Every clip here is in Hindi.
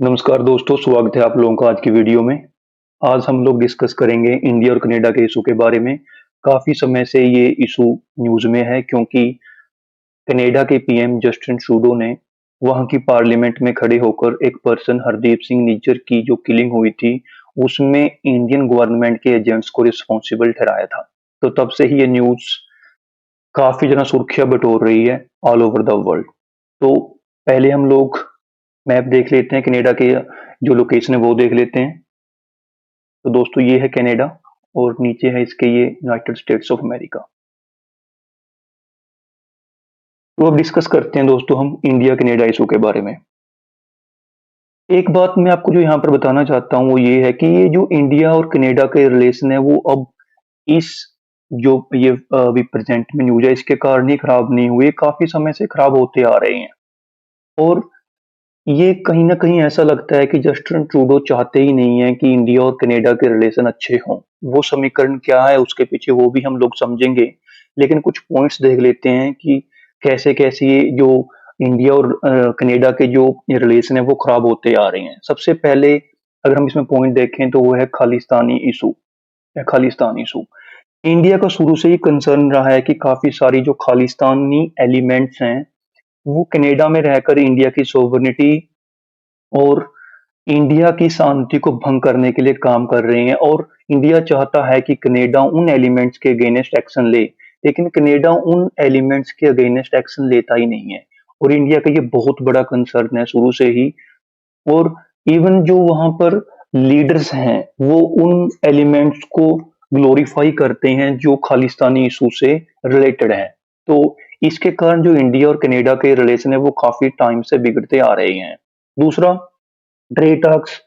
नमस्कार दोस्तों, स्वागत है आप लोगों का आज की वीडियो में। आज हम लोग डिस्कस करेंगे इंडिया और कनाडा के इशू के बारे में। काफ़ी समय से ये इशू न्यूज़ में है क्योंकि कनाडा के पीएम जस्टिन ट्रूडो ने वहाँ की पार्लियामेंट में खड़े होकर एक पर्सन हरदीप सिंह निज्जर की जो किलिंग हुई थी, उसमें इंडियन गवर्नमेंट के एजेंट्स को रिस्पॉन्सिबल ठहराया था। तो तब से ही ये न्यूज़ काफ़ी ज़्यादा सुर्खियाँ बटोर रही है ऑल ओवर द वर्ल्ड। तो पहले हम लोग मैप देख लेते हैं, कनाडा के जो लोकेशन है वो देख लेते हैं। तो दोस्तों ये है कनाडा और नीचे है इसके ये यूनाइटेड स्टेट्स ऑफ अमेरिका। तो अब डिस्कस करते हैं दोस्तों हम इंडिया कनाडा इशू के बारे में। एक बात मैं आपको जो यहाँ पर बताना चाहता हूँ वो ये है कि ये जो इंडिया और कनाडा के रिलेशन है वो अब इस जो ये अभी प्रेजेंट में न्यूज है इसके कारण ही खराब नहीं हुए, काफी समय से खराब होते आ रहे हैं। और ये कहीं न कहीं ऐसा लगता है कि जस्टिन ट्रूडो चाहते ही नहीं है कि इंडिया और कनाडा के रिलेशन अच्छे हों। वो समीकरण क्या है उसके पीछे वो भी हम लोग समझेंगे। लेकिन कुछ पॉइंट्स देख लेते हैं कि कैसे-कैसे ये जो इंडिया और कनाडा के जो रिलेशन है वो खराब होते आ रहे हैं। सबसे पहले अगर हम इसमें पॉइंट देखें तो वो है खालिस्तानी इश्यू या खालिस्तान इश्यू। इंडिया का शुरू से ही कंसर्न रहा है कि काफ़ी सारी जो खालिस्तानी एलिमेंट्स हैं, वो कनाडा में रहकर इंडिया की सोवरेनिटी और इंडिया की शांति को भंग करने के लिए काम कर रहे हैं। और इंडिया चाहता है कि कनाडा उन एलिमेंट्स के अगेंस्ट एक्शन ले, लेकिन कनाडा उन एलिमेंट्स के अगेंस्ट एक्शन लेता ही नहीं है। और इंडिया का ये बहुत बड़ा कंसर्न है शुरू से ही। और इवन जो वहां पर लीडर्स हैं वो उन एलिमेंट्स को ग्लोरीफाई करते हैं जो खालिस्तानी इशू से रिलेटेड हैं। तो इसके कारण जो इंडिया और कनाडा के रिलेशन है वो काफी टाइम से बिगड़ते आ रहे हैं। दूसरा, ट्रेड टॉक्स।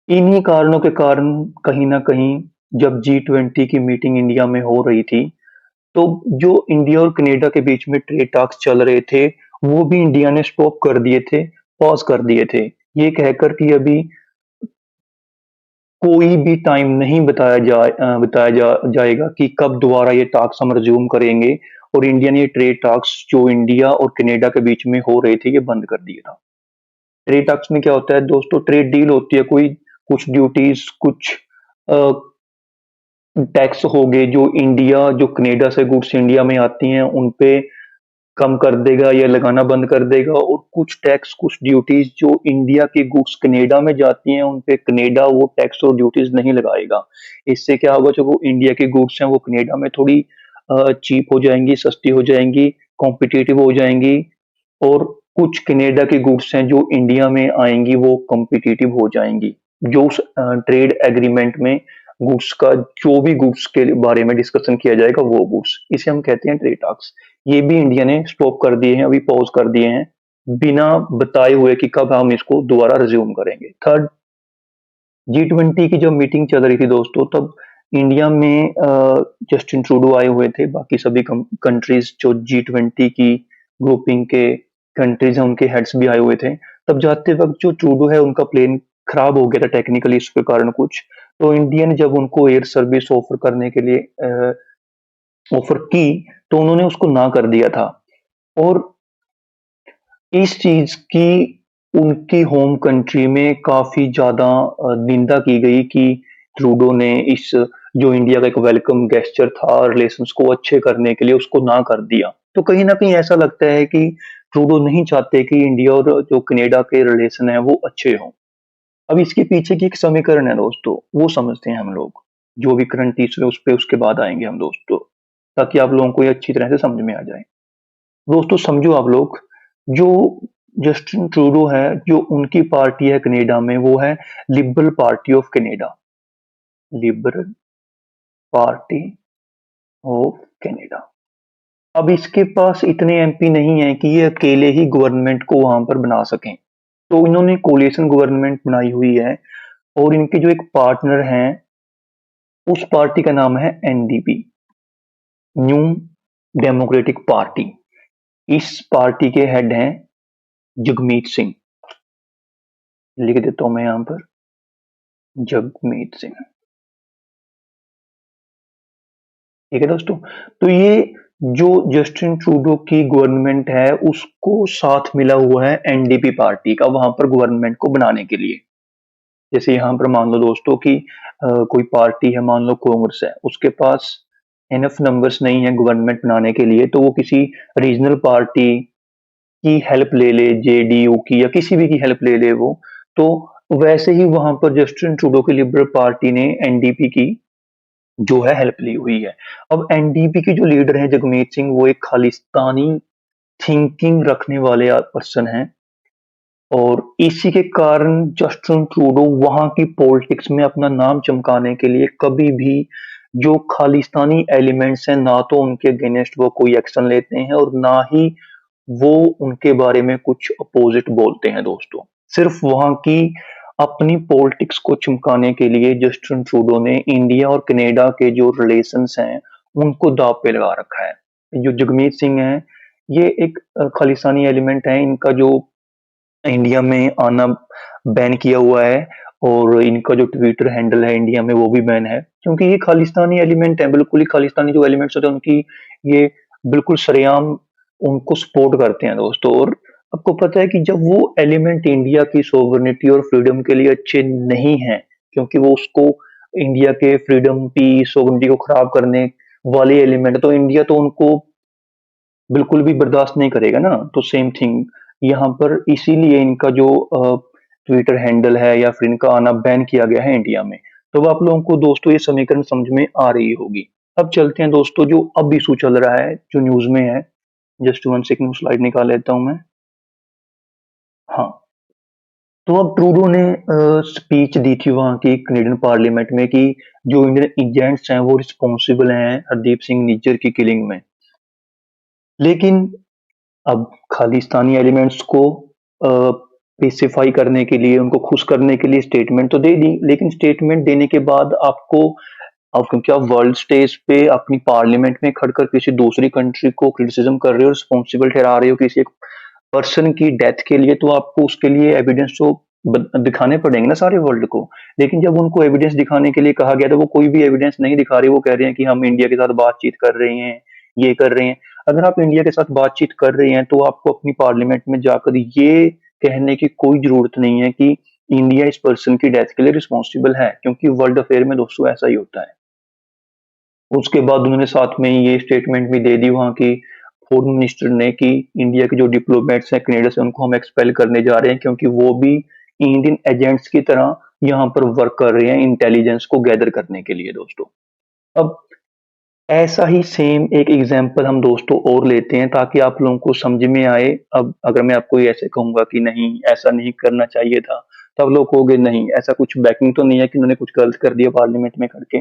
इन्हीं कारणों के कारण कहीं न कहीं जब G20 की मीटिंग इंडिया में हो रही थी, तो जो इंडिया और कनाडा के बीच में ट्रेड टॉक्स चल रहे थे, वो भी इंडिया ने स्टॉप कर दिए थे, पॉज़ कर दिए थे। ये कहकर कि अभी कोई भी टाइम नहीं बताया जाएगा कि कब दोबारा ये टॉक्स हम रिज़्यूम करेंगे। और इंडिया ने ये ट्रेड टॉक्स जो इंडिया और कनाडा के बीच में हो रहे थे, ये बंद कर दिया था। ट्रेड टॉक्स में क्या होता है दोस्तों, ट्रेड डील होती है, कोई कुछ ड्यूटीज कुछ टैक्स हो गए जो इंडिया जो कनाडा से गुड्स इंडिया में आती हैं उन पे कम कर देगा या लगाना बंद कर देगा। और कुछ टैक्स कुछ ड्यूटीज जो इंडिया की गुड्स कनाडा में जाती हैं उन पे कनाडा वो टैक्स और ड्यूटीज नहीं लगाएगा। इससे क्या होगा, जो वो इंडिया की गुड्स हैं वो कनाडा में थोड़ी चीप हो जाएंगी, सस्ती हो जाएंगी, कॉम्पिटिटिव हो जाएंगी। और कुछ कनाडा की गुड्स हैं जो इंडिया में आएंगी वो कॉम्पिटिटिव हो जाएंगी। जो उस ट्रेड एग्रीमेंट में गुड्स का जो भी गुड्स के बारे में डिस्कशन किया जाएगा वो गुड्स, इसे हम कहते हैं ट्रेड टॉक्स। ये भी इंडिया ने स्टॉप कर दिए हैं, अभी पॉज कर दिए हैं, बिना बताए हुए कि कब हम इसको दोबारा रिज्यूम करेंगे। थर्ड, G20 की जब मीटिंग चल रही थी दोस्तों, तब इंडिया में जस्टिन ट्रूडो आए हुए थे, बाकी सभी कंट्रीज जो G20 की ग्रुपिंग के कंट्रीज हैं उनके हेड्स भी आए हुए थे। तब जाते वक्त जो ट्रूडो है उनका प्लेन खराब हो गया था टेक्निकली इशू के कारण कुछ। तो इंडिया ने जब उनको एयर सर्विस ऑफर करने के लिए ऑफर की, तो उन्होंने उसको ना कर दिया था। और इस चीज की उनकी होम कंट्री में काफी ज्यादा निंदा की गई कि ट्रूडो ने इस जो इंडिया का एक वेलकम गेस्चर था रिलेशंस को अच्छे करने के लिए उसको ना कर दिया। तो कहीं ना कहीं ऐसा लगता है कि ट्रूडो नहीं चाहते कि इंडिया और जो कनाडा के रिलेशन है वो अच्छे हों। अब इसके पीछे की एक समीकरण है दोस्तों, वो समझते हैं हम लोग। जो भी करंट इशू है उस पे उसके बाद आएंगे हम दोस्तों, ताकि आप लोगों को ये अच्छी तरह से समझ में आ जाए। दोस्तों समझो आप लोग, जो जस्टिन ट्रूडो है जो उनकी पार्टी है कनाडा में वो है liberal party of Canada. Liberal party of Canada. अब इसके पास इतने एमपी नहीं है कि ये अकेले ही गवर्नमेंट को वहां पर बना सकें। तो इन्होंने कोलिशन गवर्नमेंट बनाई हुई है। और इनके जो एक पार्टनर हैं उस पार्टी का नाम है एनडीपी, न्यू डेमोक्रेटिक पार्टी। इस पार्टी के हेड हैं जगमीत सिंह। लिख देता हूं मैं यहां पर, जगमीत सिंह। ठीक है दोस्तों। तो ये जो जस्टिन ट्रूडो की गवर्नमेंट है उसको साथ मिला हुआ है एनडीपी पार्टी का वहां पर गवर्नमेंट को बनाने के लिए। जैसे यहाँ पर मान लो दोस्तों कि कोई पार्टी है, मान लो कांग्रेस है, उसके पास इनफ नंबर्स नहीं है गवर्नमेंट बनाने के लिए, तो वो किसी रीजनल पार्टी की हेल्प ले ले, जेडीयू की या किसी भी की हेल्प ले ले वो। तो वैसे ही वहां पर जस्टिन ट्रूडो की लिबरल पार्टी ने एनडीपी की जो है हेल्प ली हुई है। अब एनडीपी के जो लीडर हैं जगमीत सिंह, वो एक खालिस्तानी थिंकिंग रखने वाले पर्सन हैं, और इसी के कारण जस्टिन ट्रूडो वहां की पॉलिटिक्स में अपना नाम चमकाने के लिए कभी भी जो खालिस्तानी एलिमेंट्स हैं, ना तो उनके अगेंस्ट वो कोई एक्शन लेते हैं और ना ही वो उनके बारे में कुछ अपोजिट बोलते हैं दोस्तों। सिर्फ वहां की अपनी पॉलिटिक्स को चमकाने के लिए जस्टिन ट्रूडो ने इंडिया और कनाडा के जो रिलेशंस हैं उनको दांव पे लगा रखा है। जो जगमीत सिंह हैं, ये एक खालिस्तानी एलिमेंट है, इनका जो इंडिया में आना बैन किया हुआ है, और इनका जो ट्विटर हैंडल है इंडिया में वो भी बैन है, क्योंकि ये खालिस्तानी एलिमेंट है, बिल्कुल ही खालिस्तानी जो एलिमेंट्स होते हैं उनकी ये बिल्कुल सरेआम उनको सपोर्ट करते हैं दोस्तों। और आपको पता है कि जब वो एलिमेंट इंडिया की सोवरेनिटी और फ्रीडम के लिए अच्छे नहीं है, क्योंकि वो उसको इंडिया के फ्रीडम पीस सोवरेनिटी को खराब करने वाले एलिमेंट, तो इंडिया तो उनको बिल्कुल भी बर्दाश्त नहीं करेगा ना। तो सेम थिंग यहाँ पर इसीलिए इनका जो ट्विटर हैंडल है या फिर इनका आना बैन किया गया है इंडिया में। तो अब आप लोगों को दोस्तों ये समीकरण समझ में आ रही होगी। अब चलते हैं दोस्तों जो अब इशू चल रहा है जो न्यूज में है। जस्ट वन सेकंड स्लाइड निकाल लेता हूं मैं। हाँ, तो अब ट्रूडो ने स्पीच दी थी वहां की कनेडियन पार्लियामेंट में कि जो इंडियन एजेंट्स हैं वो रिस्पॉन्सिबल हैं हरदीप सिंह निज्जर की किलिंग में। लेकिन अब खालिस्तानी एलिमेंट्स को पेसिफाई करने के लिए, उनको खुश करने के लिए स्टेटमेंट तो दे दी, लेकिन स्टेटमेंट देने के बाद आपको, अब क्योंकि आप वर्ल्ड स्टेज पे अपनी पार्लियामेंट में खड़कर किसी दूसरी कंट्री को क्रिटिसिज्म कर रहे हो, रिस्पॉन्सिबल ठहरा रहे हो किसी एक पर्सन की डेथ के लिए, तो आपको उसके लिए एविडेंस तो दिखाने पड़ेंगे ना सारे वर्ल्ड को। लेकिन जब उनको एविडेंस दिखाने के लिए कहा गया तो वो कोई भी एविडेंस नहीं दिखा रहे, वो कह रहे हैं कि हम इंडिया के साथ बातचीत कर रहे हैं, ये कर रहे हैं। अगर आप इंडिया के साथ बातचीत कर रहे हैं तो आपको अपनी पार्लियामेंट में जाकर ये कहने की कोई जरूरत नहीं है कि इंडिया इस पर्सन की डेथ के लिए रिस्पॉन्सिबल है, क्योंकि वर्ल्ड अफेयर में दोस्तों ऐसा ही होता है। उसके बाद उन्होंने साथ में ये स्टेटमेंट भी दे दी वहां की फॉरेन मिनिस्टर ने कि इंडिया के जो डिप्लोमेट्स हैं कनाडा से उनको हम एक्सपेल करने जा रहे हैं, क्योंकि वो भी इंडियन एजेंट्स की तरह यहाँ पर वर्क कर रहे हैं इंटेलिजेंस को गैदर करने के लिए दोस्तों। अब ऐसा ही सेम एक एग्जांपल हम दोस्तों और लेते हैं ताकि आप लोगों को समझ में आए। अब अगर मैं आपको ये ऐसे कहूंगा कि नहीं ऐसा नहीं करना चाहिए था, तो आप लोग कहोगे नहीं ऐसा कुछ बैकिंग तो नहीं है कि उन्होंने कुछ गलत कर दिया पार्लियामेंट में करके।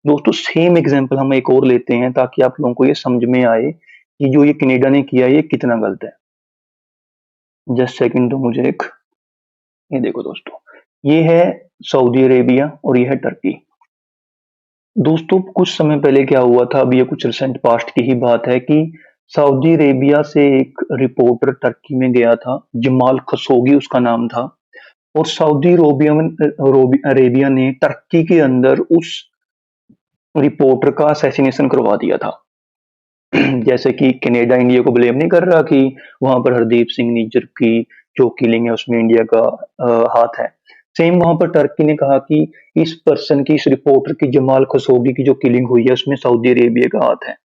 दोस्तों सेम एग्जांपल हम एक और लेते हैं ताकि आप लोगों को ये समझ में आए कि जो ये कनाडा ने किया ये कितना गलत है। जस्ट सेकंड दो मुझे एक। ये देखो दोस्तों, ये है सऊदी अरेबिया और ये है टर्की। दोस्तों कुछ समय पहले क्या हुआ था, अभी ये कुछ रिसेंट पास्ट की ही बात है कि सऊदी अरेबिया से एक रिपोर्टर टर्की में गया था, जमाल खशोगी उसका नाम था, और सऊदी अरेबिया ने टर्की के अंदर उस रिपोर्टर का असैसिनेशन करवा दिया था। जैसे कि कनाडा इंडिया को ब्लेम नहीं कर रहा कि वहां पर हरदीप सिंह निज्जर की जो किलिंग है उसमें इंडिया का हाथ है, सेम वहां पर टर्की ने कहा कि इस पर्सन की, इस रिपोर्टर की, जमाल खशोगी की जो किलिंग हुई है उसमें सऊदी अरेबिया का हाथ है।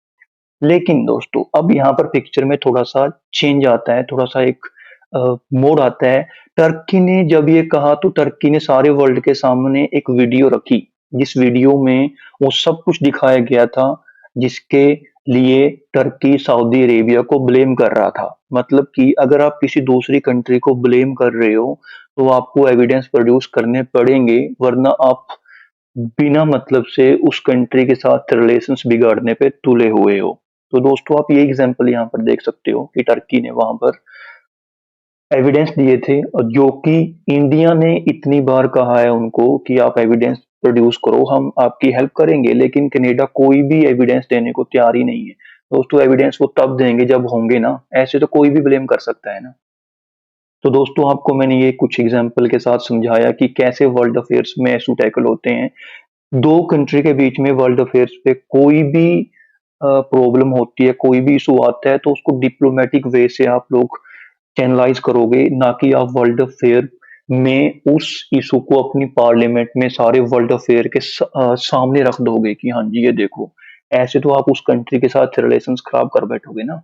लेकिन दोस्तों अब यहाँ पर पिक्चर में थोड़ा सा चेंज आता है, थोड़ा सा एक मोड़ आता है। टर्की ने जब ये कहा तो टर्की ने सारे वर्ल्ड के सामने एक वीडियो रखी, जिस वीडियो में वो सब कुछ दिखाया गया था जिसके लिए टर्की सऊदी अरेबिया को ब्लेम कर रहा था। मतलब कि अगर आप किसी दूसरी कंट्री को ब्लेम कर रहे हो तो आपको एविडेंस प्रोड्यूस करने पड़ेंगे, वरना आप बिना मतलब से उस कंट्री के साथ रिलेशंस बिगाड़ने पे तुले हुए हो। तो दोस्तों आप ये एग्जांपल यहाँ पर देख सकते हो कि टर्की ने वहां पर एविडेंस दिए थे, और जो कि इंडिया ने इतनी बार कहा है उनको कि आप एविडेंस प्रोड्यूस करो, हम आपकी हेल्प करेंगे, लेकिन कनाडा कोई भी एविडेंस देने को तैयार ही नहीं है। दोस्तों एविडेंस वो तब देंगे जब होंगे ना, ऐसे तो कोई भी ब्लेम कर सकता है ना। तो दोस्तों आपको मैंने ये कुछ एग्जांपल के साथ समझाया कि कैसे वर्ल्ड अफेयर्स में इशू टैकल होते हैं। दो कंट्री के बीच में वर्ल्ड अफेयर्स पे कोई भी प्रॉब्लम होती है, कोई भी इशू आता है तो उसको डिप्लोमेटिक वे से आप लोग चैनलाइज करोगे, ना कि आप वर्ल्ड अफेयर में उस इशू को अपनी पार्लियामेंट में सारे वर्ल्ड अफेयर के सामने रख दोगे कि हाँ जी ये देखो। ऐसे तो आप उस कंट्री के साथ रिलेशंस खराब कर बैठोगे ना।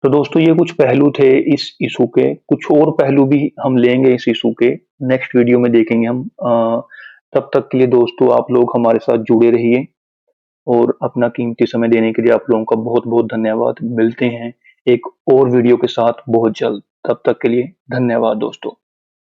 तो दोस्तों ये कुछ पहलू थे इस इशू के, कुछ और पहलू भी हम लेंगे इस इशू के, नेक्स्ट वीडियो में देखेंगे हम। तब तक के लिए दोस्तों आप लोग हमारे साथ जुड़े रहिए और अपना कीमती समय देने के लिए आप लोगों का बहुत बहुत धन्यवाद। मिलते हैं एक और वीडियो के साथ बहुत जल्द। तब तक के लिए धन्यवाद दोस्तों।